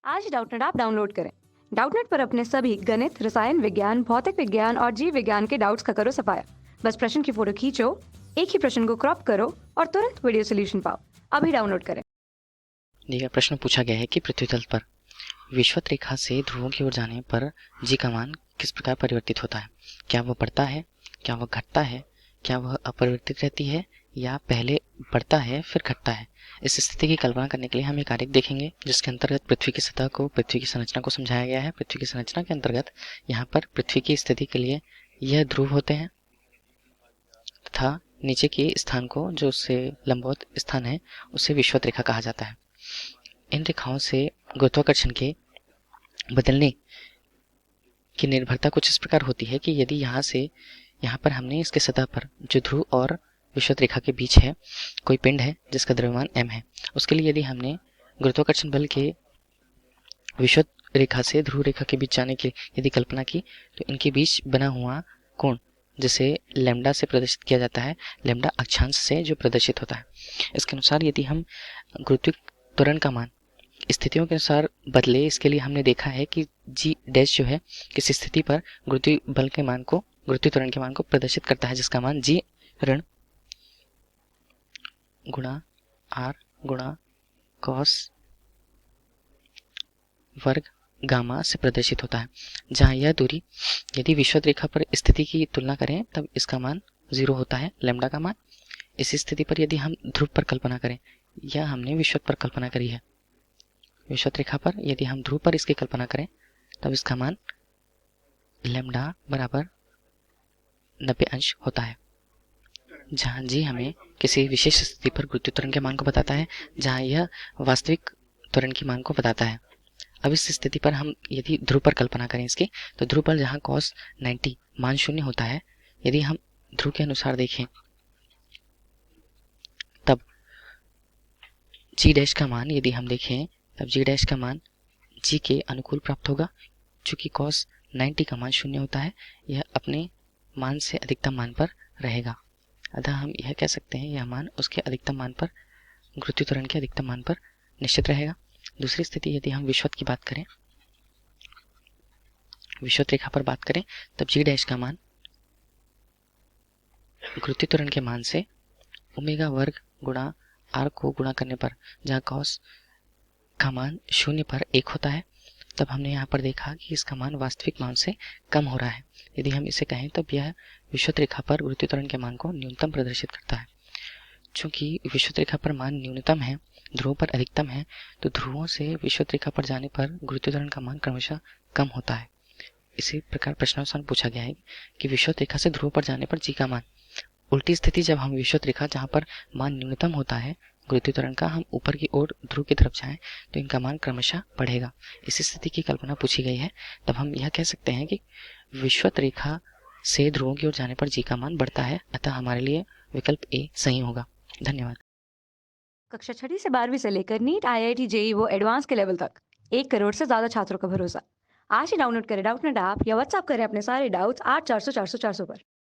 आज ही Doubtnut app download करें। Doubtnut पर अपने सभी गणित, रसायन विज्ञान, भौतिक विज्ञान और जीव विज्ञान के डाउट्स का करो सफाया। बस प्रश्न की फोटो खींचो, एक ही प्रश्न को क्रॉप करो और तुरंत वीडियो सोल्यूशन पाओ। अभी डाउनलोड करें। दिया प्रश्न पूछा गया है कि पृथ्वी तल पर विषुवत रेखा से ध्रुवों की ओर जाने पर जी का मान किस प्रकार परिवर्तित होता है। क्या वह बढ़ता है, क्या वह घटता है, क्या वह अपरिवर्तित रहती है या पहले बढ़ता है फिर घटता है। इस स्थिति की कल्पना करने के लिए हम एक आरेख देखेंगे जिसके अंतर्गत पृथ्वी की सतह को, पृथ्वी की संरचना को समझाया गया है। पृथ्वी की संरचना के अंतर्गत यहाँ पर पृथ्वी की स्थिति के लिए यह ध्रुव होते हैं तथा नीचे के स्थान को, जो उससे लंबवत स्थान है, उसे विषुवत रेखा कहा जाता है। इन रेखाओं से गुरुत्वाकर्षण के बदलने की निर्भरता कुछ इस प्रकार होती है कि यदि यहाँ पर हमने इसके सतह पर जो ध्रुव और विषुवत रेखा के बीच है कोई पिंड है जिसका द्रव्यमान m है, उसके लिए यदि हमने गुरुत्वाकर्षण बल के विषुवत रेखा से ध्रुव रेखा के बीच जाने की यदि कल्पना की, तो इनके बीच बना हुआ कोण जिसे लैम्डा से प्रदर्शित किया जाता है, लैम्डा अक्षांश से जो प्रदर्शित होता है। इसके अनुसार यदि हम गुरुत्व त्वरण का मान स्थितियों के अनुसार बदले, इसके लिए हमने देखा है कि जी डैश जो है किसी स्थिति पर गुरुत्व बल के मान को, गुरुत्व त्वरण के मान को प्रदर्शित करता है, जिसका मान जी ऋण गुणा आर गुणा कॉस वर्ग गामा से प्रदर्शित होता है। जहाँ यह दूरी यदि विषुवत रेखा पर स्थिति की तुलना करें तब इसका मान 0 होता है, लैम्डा का मान। इस स्थिति पर यदि हम ध्रुव पर कल्पना करें, या हमने विषुवत पर कल्पना करी है, विषुवत रेखा पर यदि हम ध्रुव पर इसकी कल्पना करें तब इसका मान लैम्डा बराबर 90 अंश होता है। जहाँ जी हमें किसी विशेष स्थिति पर गुरुत्व त्वरण के मान को बताता है, जहाँ यह वास्तविक त्वरण के मान को बताता है। अब इस स्थिति पर हम यदि ध्रुव पर कल्पना करें इसकी, तो ध्रुव पर जहाँ cos 90 मान 0 होता है, यदि हम ध्रुव के अनुसार देखें तब जी डैश का मान यदि हम देखें तब जी डैश का मान जी के अनुकूल प्राप्त होगा। चूंकि cos 90 का मान 0 होता है, यह अपने मान से अधिकतम मान पर रहेगा। अतः हम यह कह सकते हैं यह मान उसके अधिकतम मान पर, गुरुत्व त्वरण के अधिकतम मान पर निश्चित रहेगा। दूसरी स्थिति यदि हम विषुवत की बात करें, विषुवत रेखा पर बात करें, तब जी डैश का मान गुरुत्व त्वरण के मान से ओमेगा वर्ग गुणा आर को गुणा करने पर, जहाँ cos का मान 0 पर 1 होता है, तब हमने यहाँ पर देखा कि इसका मान वास्तविक मान से कम हो रहा है। यदि हम इसे कहें तब यह विषुवत रेखा पर गुरुत्व त्वरण के मान को न्यूनतम प्रदर्शित करता है। चूंकि विषुवत रेखा पर मान न्यूनतम है, ध्रुवों पर अधिकतम है, तो ध्रुवों से विषुवत रेखा पर जाने पर गुरुत्व त्वरण का मान क्रमशः कम होता है। इसी प्रकार प्रश्नानुसार पूछा गया है कि विषुवत रेखा से ध्रुव पर जाने पर जी का मान। उल्टी स्थिति जब हम विषुवत रेखा जहाँ पर मान न्यूनतम होता है गुरुत्व त्वरण का, हम ऊपर की ओर ध्रुव की तरफ जाएं तो इनका मान क्रमशः बढ़ेगा। इस स्थिति की कल्पना पूछी गई है, तब हम यह कह सकते हैं कि विषुवत रेखा से ध्रुवों की ओर जाने पर जी का मान बढ़ता है। अतः हमारे लिए विकल्प ए सही होगा। धन्यवाद। कक्षा 6 से 12वीं से लेकर नीट, IIT, JEE वो एडवांस के लेवल तक 1 करोड़ से ज्यादा छात्रों का भरोसा। आज ही डाउनलोड करें डाउटनेट ऐप या व्हाट्सएप करें अपने सारे डाउट्स 8400 400 400 पर।